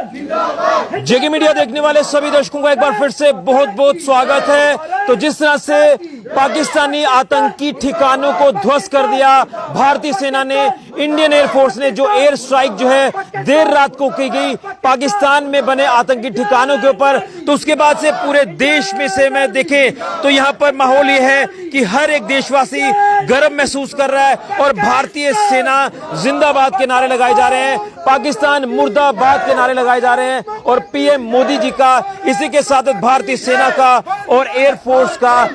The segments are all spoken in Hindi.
जेके मीडिया देखने वाले सभी दर्शकों का एक बार फिर से बहुत बहुत स्वागत है। तो जिस तरह से पाकिस्तानी आतंकी ठिकानों को ध्वस्त कर दिया भारतीय सेना ने, इंडियन एयरफोर्स ने जो एयर स्ट्राइक जो है देर रात को की गई पाकिस्तान में बने आतंकी ठिकानों के ऊपर, तो उसके बाद से पूरे देश में से मैं देखें तो यहां पर माहौल यह है कि हर एक देशवासी गर्व महसूस कर रहा है और भारतीय सेना जिंदाबाद के नारे लगाए जा रहे हैं, पाकिस्तान मुर्दाबाद के नारे लगाए जा रहे हैं और पीएम मोदी जी का, इसी के साथ भारतीय सेना का और एयरफोर्स का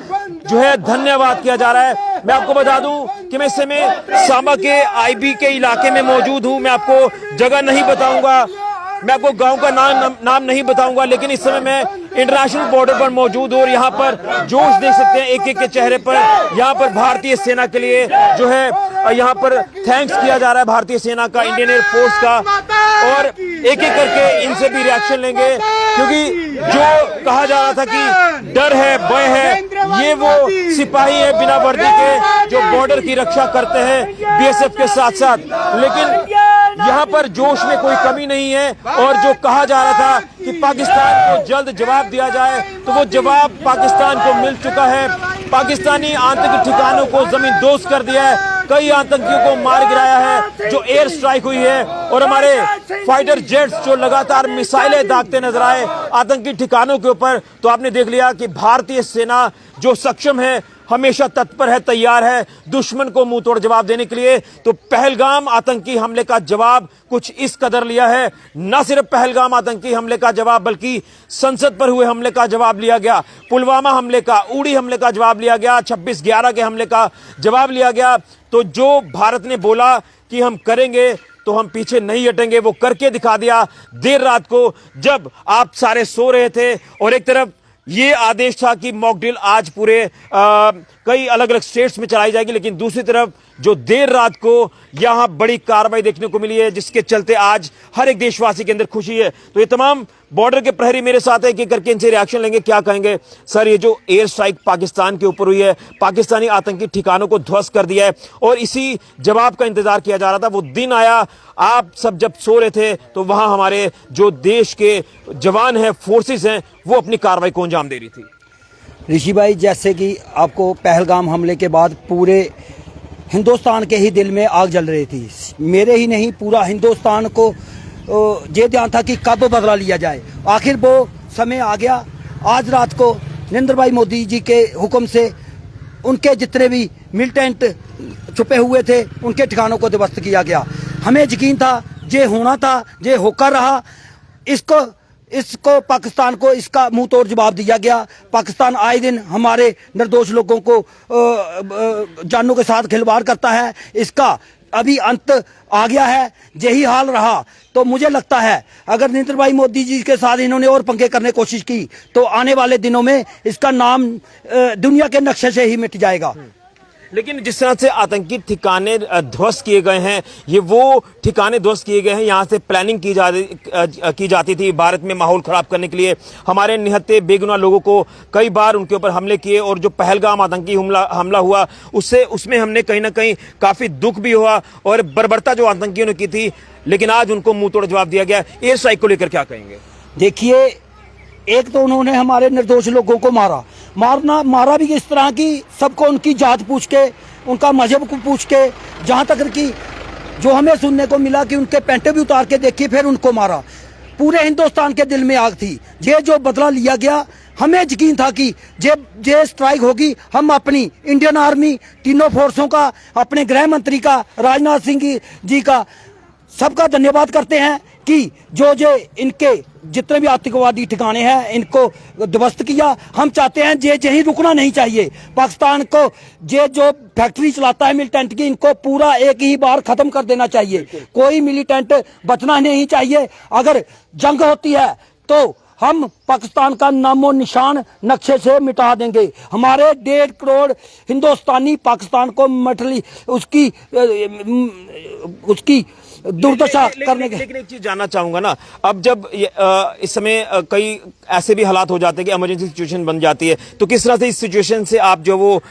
जो है धन्यवाद किया जा रहा है। मैं आपको बता दूं कि मैं इस समय सांबा के आईबी के इलाके में मौजूद हूं। मैं आपको जगह नहीं बताऊंगा, मैं आपको गांव का नाम नहीं बताऊंगा, लेकिन इस समय मैं इंटरनेशनल बॉर्डर पर मौजूद हूं और यहां पर जोश देख सकते हैं एक एक के चेहरे पर। यहां पर भारतीय सेना के लिए जो है यहां पर थैंक्स किया जा रहा है भारतीय सेना का, इंडियन एयरफोर्स का, और एक एक करके इनसे भी रिएक्शन लेंगे, क्योंकि जो कहा जा रहा था कि डर है, भय है, ये वो सिपाही है बिना वर्दी के जो बॉर्डर की रक्षा करते हैं बीएसएफ के साथ साथ, लेकिन यहां पर जोश में कोई कमी नहीं है। और जो कहा जा रहा था कि पाकिस्तान को जल्द जवाब दिया जाए, तो वो जवाब पाकिस्तान को मिल चुका है। पाकिस्तानी आतंकी ठिकानों को जमींदोज कर दिया है, कई आतंकियों को मार गिराया है, जो एयर स्ट्राइक हुई है, और हमारे फाइटर जेट्स जो लगातार मिसाइलें दागते नजर आए आतंकी ठिकानों के ऊपर। तो आपने देख लिया कि भारतीय सेना जो सक्षम है, हमेशा तत्पर है, तैयार है दुश्मन को मुंह तोड़ जवाब देने के लिए। तो पहलगाम आतंकी हमले का जवाब कुछ इस कदर लिया है, न सिर्फ पहलगाम आतंकी हमले का जवाब बल्कि संसद पर हुए हमले का जवाब लिया गया, पुलवामा हमले का, उड़ी हमले का जवाब लिया गया, 26/11 के हमले का जवाब लिया गया। तो जो भारत ने बोला कि हम करेंगे तो हम पीछे नहीं हटेंगे, वो करके दिखा दिया। देर रात को जब आप सारे सो रहे थे और एक तरफ ये आदेश था कि मॉक ड्रिल आज पूरे कई अलग अलग स्टेट्स में चलाई जाएगी, लेकिन दूसरी तरफ जो देर रात को यहां बड़ी कार्रवाई देखने को मिली है, जिसके चलते आज हर एक देशवासी के अंदर खुशी है। तो ये तमाम बॉर्डर के प्रहरी मेरे साथ है कि करके इनसे रिएक्शन लेंगे। क्या कहेंगे सर, ये जो एयर स्ट्राइक पाकिस्तान के ऊपर हुई है, पाकिस्तानी आतंकी ठिकानों को ध्वस्त कर दिया है और इसी जवाब का इंतजार किया जा रहा था। वो दिन आया, आप सब जब सो रहे थे तो वहां हमारे जो देश के जवान हैं, फोर्सेस हैं, वो अपनी कार्रवाई को अंजाम दे रही थी। ऋषि भाई, जैसे कि आपको पहलगाम हमले के बाद पूरे हिंदुस्तान के ही दिल में आग जल रही थी, मेरे ही नहीं पूरा हिंदुस्तान को ये ध्यान था कि कब बदला लिया जाए। आखिर वो समय आ गया। आज रात को नरेंद्र भाई मोदी जी के हुक्म से उनके जितने भी मिलिटेंट छुपे हुए थे उनके ठिकानों को ध्वस्त किया गया। हमें यकीन था ये होना था, ये होकर रहा। इसको पाकिस्तान को इसका मुंह तोड़ जवाब दिया गया। पाकिस्तान आए दिन हमारे निर्दोष लोगों को जानों के साथ खिलवाड़ करता है, इसका अभी अंत आ गया है। यही हाल रहा तो मुझे लगता है अगर नरेंद्र भाई मोदी जी के साथ इन्होंने और पंगे करने की कोशिश की तो आने वाले दिनों में इसका नाम दुनिया के नक्शे से ही मिट जाएगा। लेकिन जिस तरह से आतंकी ठिकाने ध्वस्त किए गए हैं, ये वो ठिकाने ध्वस्त किए गए हैं, यहाँ से प्लानिंग की जाती थी भारत में माहौल खराब करने के लिए। हमारे निहत्ते बेगुनाह लोगों को कई बार उनके ऊपर हमले किए और जो पहलगाम आतंकी हमला हुआ उसमें हमने कहीं ना कहीं काफी दुख भी हुआ और बर्बरता जो आतंकियों ने की थी, लेकिन आज उनको मुंह तोड़ जवाब दिया गया। एयर स्ट्राइक को लेकर क्या कहेंगे? देखिए, एक तो उन्होंने हमारे निर्दोष लोगों को मारा भी इस तरह की, सबको उनकी जात पूछ के, उनका मजहब को पूछ के, जहां तक कि जो हमें सुनने को मिला कि उनके पैंटे भी उतार के देखी, फिर उनको मारा। पूरे हिंदुस्तान के दिल में आग थी। ये जो बदला लिया गया, हमें यकीन था कि ये स्ट्राइक होगी। हम अपनी इंडियन आर्मी तीनों फोर्सों का, अपने गृह मंत्री का, राजनाथ सिंह जी का, सबका धन्यवाद करते हैं कि जो इनके जितने भी आतंकवादी ठिकाने हैं इनको ध्वस्त किया। हम चाहते हैं ये यहीं रुकना नहीं चाहिए। पाकिस्तान को ये जो फैक्ट्री चलाता है मिलिटेंट की, इनको पूरा एक ही बार खत्म कर देना चाहिए। कोई मिलिटेंट बचना नहीं चाहिए। अगर जंग होती है तो हम पाकिस्तान का नामो निशान नक्शे से मिटा देंगे। हमारे 1.5 करोड़ हिंदुस्तानी पाकिस्तान को मटली उसकी दुर्दशा करने के। लेकिन एक चीज जानना चाहूंगा ना, अब जब इस समय कई ऐसे भी हालात हो जाते हैं कि इमरजेंसी सिचुएशन बन जाती है, तो किस तरह से इस सिचुएशन से आप जो वो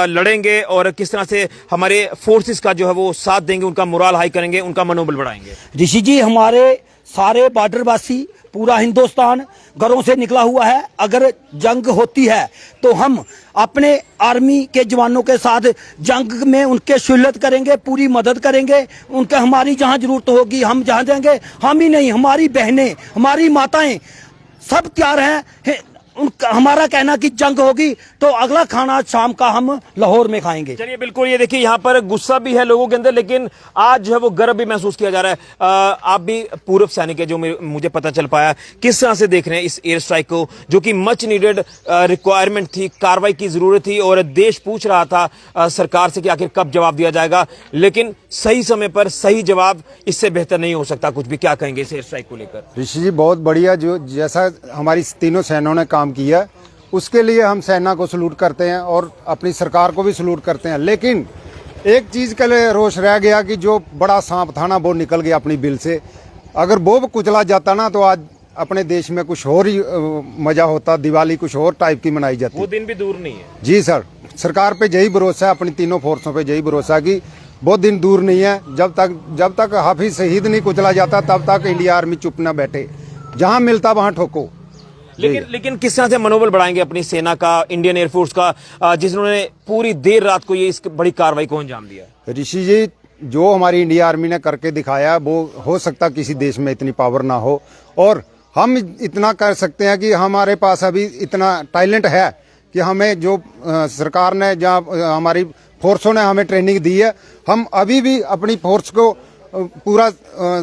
लड़ेंगे और किस तरह से हमारे फोर्सेस का जो है वो साथ देंगे, उनका मोरल हाई करेंगे, उनका मनोबल बढ़ाएंगे? ऋषि जी, हमारे सारे बॉर्डरवासी, पूरा हिंदुस्तान घरों से निकला हुआ है। अगर जंग होती है तो हम अपने आर्मी के जवानों के साथ जंग में उनके शुल्लत करेंगे, पूरी मदद करेंगे। उनके हमारी जहां जरूरत होगी हम जहां जाएंगे, हम ही नहीं हमारी बहनें, हमारी माताएं सब तैयार हैं। उनका हमारा कहना कि जंग होगी तो अगला खाना शाम का हम लाहौर में खाएंगे। चलिए बिल्कुल, ये देखिए यहाँ पर गुस्सा भी है लोगों के अंदर, लेकिन आज जो है वो गर्व भी महसूस किया जा रहा है। आप भी पूर्व सैनिक है, जो मुझे पता चल पाया, किस तरह से देख रहे हैं इस एयर स्ट्राइक को, जो कि मच नीडेड रिक्वायरमेंट थी, कार्रवाई की जरूरत थी और देश पूछ रहा था सरकार से कि आखिर कब जवाब दिया जाएगा, लेकिन सही समय पर सही जवाब, इससे बेहतर नहीं हो सकता कुछ भी। क्या कहेंगे इस एयर स्ट्राइक को लेकर? ऋषि जी बहुत बढ़िया, जो जैसा हमारी तीनों सेनाओं ने काम किया उसके लिए हम सेना को सलूट करते हैं और अपनी सरकार को भी सलूट करते हैं। लेकिन एक चीज के लिए रोष रह गया कि जो बड़ा सांप था ना वो निकल गया अपनी बिल से। अगर वो कुचला जाता ना तो आज अपने देश में कुछ और ही मजा होता, दिवाली कुछ और टाइप की मनाई जाती। वो दिन भी दूर नहीं है। जी सर, सरकार पे यही भरोसा है, अपनी तीनों फोर्सों पे यही भरोसा कि बहुत दिन दूर नहीं है। जब तक हाफिज शहीद नहीं कुचला जाता तब तक इंडिया आर्मी चुप न बैठे, जहां मिलता वहां ठोको। लेकिन किस तरह से मनोबल बढ़ाएंगे अपनी सेना का, इंडियन एयरफोर्स का, जिन्होंने पूरी देर रात को ये इस बड़ी कार्रवाई को अंजाम दिया? ऋषि जी, जो हमारी इंडिया आर्मी ने करके दिखाया वो हो सकता किसी देश में इतनी पावर ना हो, और हम इतना कर सकते हैं कि हमारे पास अभी इतना टैलेंट है कि हमें जो सरकार ने, जहाँ हमारी फोर्सों ने हमें ट्रेनिंग दी है, हम अभी भी अपनी फोर्स को पूरा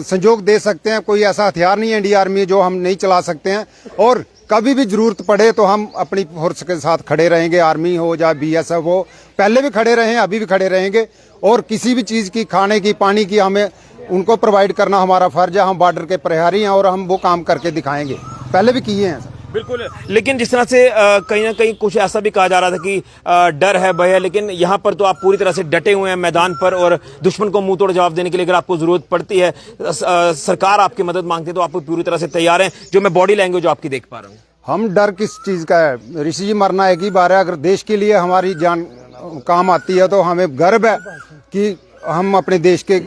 संयोग दे सकते हैं। कोई ऐसा हथियार नहीं है इंडिया आर्मी जो हम नहीं चला सकते हैं, और कभी भी जरूरत पड़े तो हम अपनी फोर्स के साथ खड़े रहेंगे। आर्मी हो या बीएसएफ हो, पहले भी खड़े रहे हैं, अभी भी खड़े रहेंगे। और किसी भी चीज की, खाने की, पानी की, हमें उनको प्रोवाइड करना हमारा फर्ज है। हम बॉर्डर के प्रहरी हैं और हम वो काम करके दिखाएंगे, पहले भी किए हैं। बिल्कुल, लेकिन जिस तरह से कहीं ना कहीं कुछ ऐसा भी कहा जा रहा था कि डर है, भय है, लेकिन यहाँ पर तो आप पूरी तरह से डटे हुए हैं मैदान पर, और दुश्मन को मुंह तोड़ जवाब देने के लिए अगर आपको जरूरत पड़ती है, सरकार आपकी मदद मांगती है, तो आप पूरी तरह से तैयार हैं, जो मैं बॉडी लैंग्वेज आपकी देख पा रहा हूँ। हम डर किस चीज का है ऋषि जी, मरना एक ही बार है। अगर देश के लिए हमारी जान काम आती है तो हमें गर्व है कि हम अपने देश के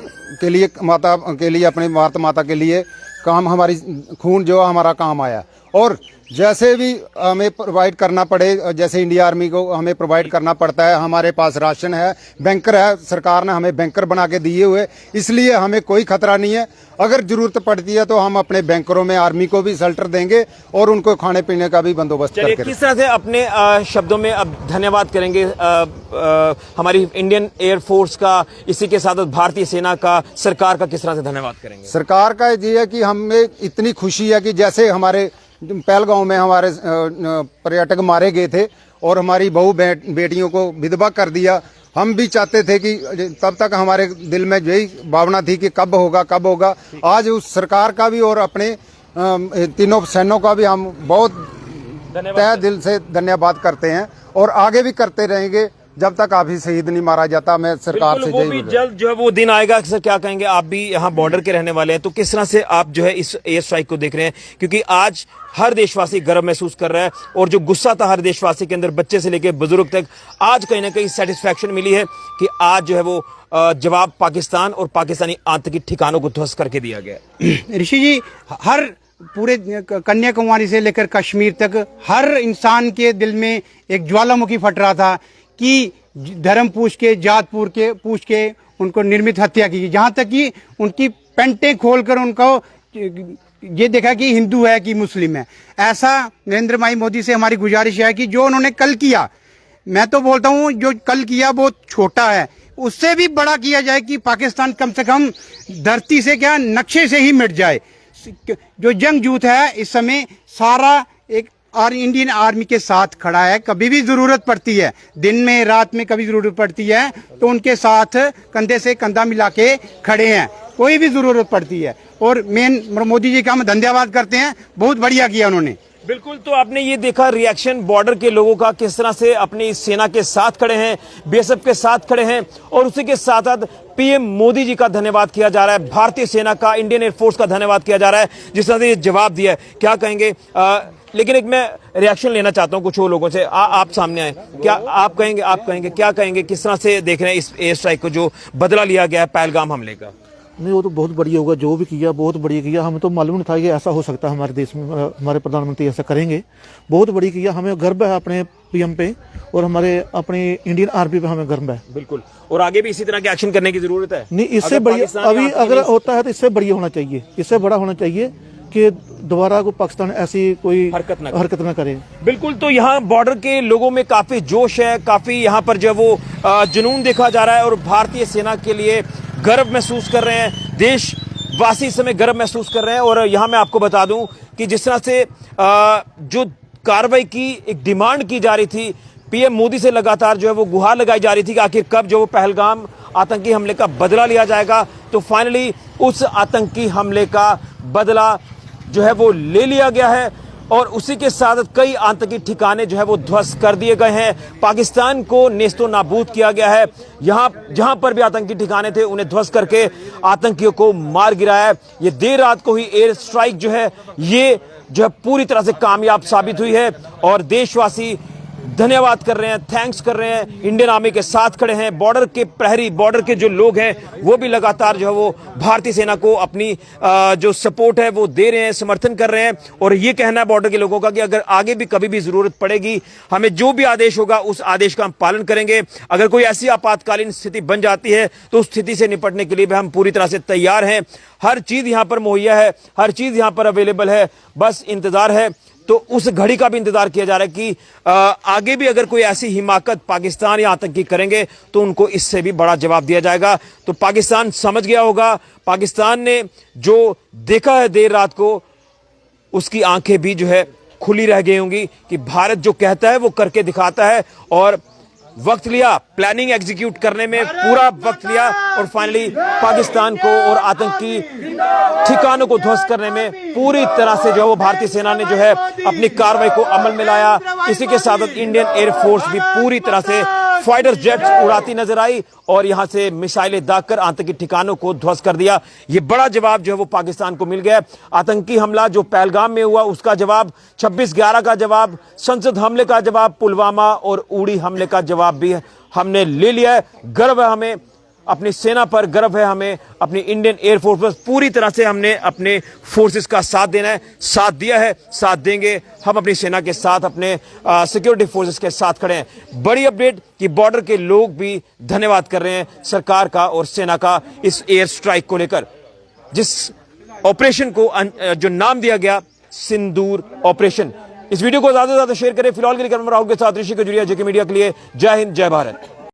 लिए, माता के लिए, अपने भारत माता के लिए काम, हमारी खून जो हमारा काम आया। और जैसे भी हमें प्रोवाइड करना पड़े, जैसे इंडिया आर्मी को हमें प्रोवाइड करना पड़ता है, हमारे पास राशन है, बैंकर है, सरकार ने हमें बैंकर बना के दिए हुए, इसलिए हमें कोई खतरा नहीं है। अगर जरूरत पड़ती है तो हम अपने बैंकरों में आर्मी को भी शेल्टर देंगे और उनको खाने पीने का भी बंदोबस्त करके। किस तरह से अपने शब्दों में अब धन्यवाद करेंगे हमारी इंडियन एयरफोर्स का, इसी के साथ भारतीय सेना का, सरकार का किस तरह से धन्यवाद करेंगे? सरकार का ये है कि हमें इतनी खुशी है कि जैसे हमारे पहलगांव में हमारे पर्यटक मारे गए थे और हमारी बहू बेटियों को विधवा कर दिया, हम भी चाहते थे कि तब तक हमारे दिल में यही भावना थी कि कब होगा कब होगा। आज उस सरकार का भी और अपने तीनों सैनिकों का भी हम बहुत तहे दिल से धन्यवाद करते हैं और आगे भी करते रहेंगे जब तक आप ही शहीद नहीं मारा जाता। मैं सरकार से वो भी जल्द जो है वो दिन आएगा। सर क्या कहेंगे, आप भी यहाँ बॉर्डर के रहने वाले हैं, तो किस तरह से आप जो है इस एयर स्ट्राइक को देख रहे हैं? क्योंकि आज हर देशवासी गर्व महसूस कर रहा है, और जो गुस्सा था हर देशवासी के अंदर, बच्चे से लेकर बुजुर्ग तक, आज कहीं ना कहीं सेटिस्फैक्शन मिली है कि आज जो है वो जवाब पाकिस्तान और पाकिस्तानी आतंकी ठिकानों को ध्वस्त करके दिया गया। ऋषि जी, हर पूरे कन्याकुमारी से लेकर कश्मीर तक हर इंसान के दिल में एक ज्वालामुखी फट रहा था कि धर्म पूछ के, जात पूछ के उनको निर्मित हत्या की, जहां तक कि उनकी पेंटें खोलकर उनको ये देखा कि हिंदू है कि मुस्लिम है। ऐसा नरेंद्र भाई मोदी से हमारी गुजारिश है कि जो उन्होंने कल किया, मैं तो बोलता हूं जो कल किया वो छोटा है, उससे भी बड़ा किया जाए कि पाकिस्तान कम से कम धरती से क्या नक्शे से ही मिट जाए। जो जंगजूत है इस समय सारा एक और इंडियन आर्मी के साथ खड़ा है। कभी भी जरूरत पड़ती है, दिन में रात में कभी जरूरत पड़ती है तो उनके साथ कंधे से कंधा मिला के खड़े हैं, कोई भी जरूरत पड़ती है। और मेन मोदी जी का हम धन्यवाद करते हैं, बहुत बढ़िया किया उन्होंने। बिल्कुल, तो आपने ये देखा रिएक्शन बॉर्डर के लोगों का, किस तरह से अपनी सेना के साथ खड़े हैं, बीएसएफ के साथ खड़े हैं, और उसी के साथ साथ पीएम मोदी जी का धन्यवाद किया जा रहा है, भारतीय सेना का, इंडियन एयरफोर्स का धन्यवाद किया जा रहा है जिस तरह से ये जवाब दिया है। क्या कहेंगे? लेकिन एक मैं रिएक्शन लेना चाहता हूं कुछ और लोगों से। आप सामने आए, क्या आप कहेंगे क्या कहेंगे, किस तरह से देख रहे हैं इस एयर स्ट्राइक को जो बदला लिया गया है पहलगाम हमले का? नहीं, वो तो बहुत बढ़िया होगा, जो भी किया बहुत बढ़िया किया। हमें तो मालूम नहीं था कि ऐसा हो सकता है हमारे देश में, हमारे प्रधानमंत्री ऐसा करेंगे। बहुत बढ़िया किया, हमें गर्व है अपने पीएम पे और हमारे अपने इंडियन आर्मी पे हमें गर्व है। बिल्कुल, और आगे भी इसी तरह के एक्शन करने की जरूरत है। नहीं, इससे अगर बढ़िया पाकिस्तान अभी आतंकी अगर होता है तो इससे बढ़िया होना चाहिए, इससे बड़ा होना चाहिए कि दोबारा को पाकिस्तान ऐसी कोई हरकत न करे। बिल्कुल, तो यहाँ बॉर्डर के लोगों में काफी जोश है, काफी यहाँ पर जो है वो जुनून देखा जा रहा है और भारतीय सेना के लिए गर्व महसूस कर रहे हैं। देशवासी इस समय गर्व महसूस कर रहे हैं। और यहाँ मैं आपको बता दूं कि जिस तरह से जो कार्रवाई की एक डिमांड की जा रही थी, पीएम मोदी से लगातार जो है वो गुहार लगाई जा रही थी कि आखिर कब जो पहलगाम आतंकी हमले का बदला लिया जाएगा, तो फाइनली उस आतंकी हमले का बदला जो है वो ले लिया गया है और उसी के साथ कई आतंकी ठिकाने जो है वो ध्वस्त कर दिए गए हैं। पाकिस्तान को नेस्तो नाबूद किया गया है। यहां जहां पर भी आतंकी ठिकाने थे उन्हें ध्वस्त करके आतंकियों को मार गिराया है। ये देर रात को ही एयर स्ट्राइक जो है ये जो है पूरी तरह से कामयाब साबित हुई है और देशवासी धन्यवाद कर रहे हैं, थैंक्स कर रहे हैं, इंडियन आर्मी के साथ खड़े हैं। बॉर्डर के प्रहरी, बॉर्डर के जो लोग हैं वो भी लगातार जो है वो भारतीय सेना को अपनी जो सपोर्ट है वो दे रहे हैं, समर्थन कर रहे हैं। और ये कहना है बॉर्डर के लोगों का कि अगर आगे भी कभी भी जरूरत पड़ेगी, हमें जो भी आदेश होगा उस आदेश का हम पालन करेंगे। अगर कोई ऐसी आपातकालीन स्थिति बन जाती है तो उस स्थिति से निपटने के लिए भी हम पूरी तरह से तैयार हैं। हर चीज यहां पर मुहैया है, हर चीज यहां पर अवेलेबल है, बस इंतजार है। तो उस घड़ी का भी इंतजार किया जा रहा है कि आगे भी अगर कोई ऐसी हिमाकत पाकिस्तान या आतंकी करेंगे तो उनको इससे भी बड़ा जवाब दिया जाएगा। तो पाकिस्तान समझ गया होगा, पाकिस्तान ने जो देखा है देर रात को उसकी आंखें भी जो है खुली रह गई होंगी कि भारत जो कहता है वो करके दिखाता है। और वक्त लिया, प्लानिंग एग्जीक्यूट करने में पूरा वक्त लिया और फाइनली पाकिस्तान को और आतंकी ठिकानों को ध्वस्त करने में पूरी तरह से जो है वो भारतीय सेना ने जो है अपनी कार्रवाई को अमल में लाया। इसी के साथ इंडियन एयरफोर्स भी पूरी तरह से फाइटर जेट्स उड़ाती नजर आई और यहां से मिसाइलें दागकर आतंकी ठिकानों को ध्वस्त कर दिया। ये बड़ा जवाब जो है वो पाकिस्तान को मिल गया। आतंकी हमला जो पहलगाम में हुआ उसका जवाब, 26/11 का जवाब, संसद हमले का जवाब, पुलवामा और उड़ी हमले का जवाब भी हमने ले लिया है। गर्व है हमें अपनी सेना पर, गर्व है हमें अपनी इंडियन एयरफोर्स पर। पूरी तरह से हमने अपने फोर्सेस का साथ देना है, साथ दिया है, साथ देंगे। हम अपनी सेना के साथ, अपने सिक्योरिटी फोर्सेस के साथ खड़े हैं। बड़ी अपडेट कि बॉर्डर के लोग भी धन्यवाद कर रहे हैं सरकार का और सेना का इस एयर स्ट्राइक को लेकर, जिस ऑपरेशन को जो नाम दिया गया सिंदूर ऑपरेशन। इस वीडियो को ज्यादा से ज्यादा शेयर करें। फिलहाल के लिए राहुल के साथ ऋषि कजुरिया, जेके मीडिया के लिए जय हिंद, जय भारत।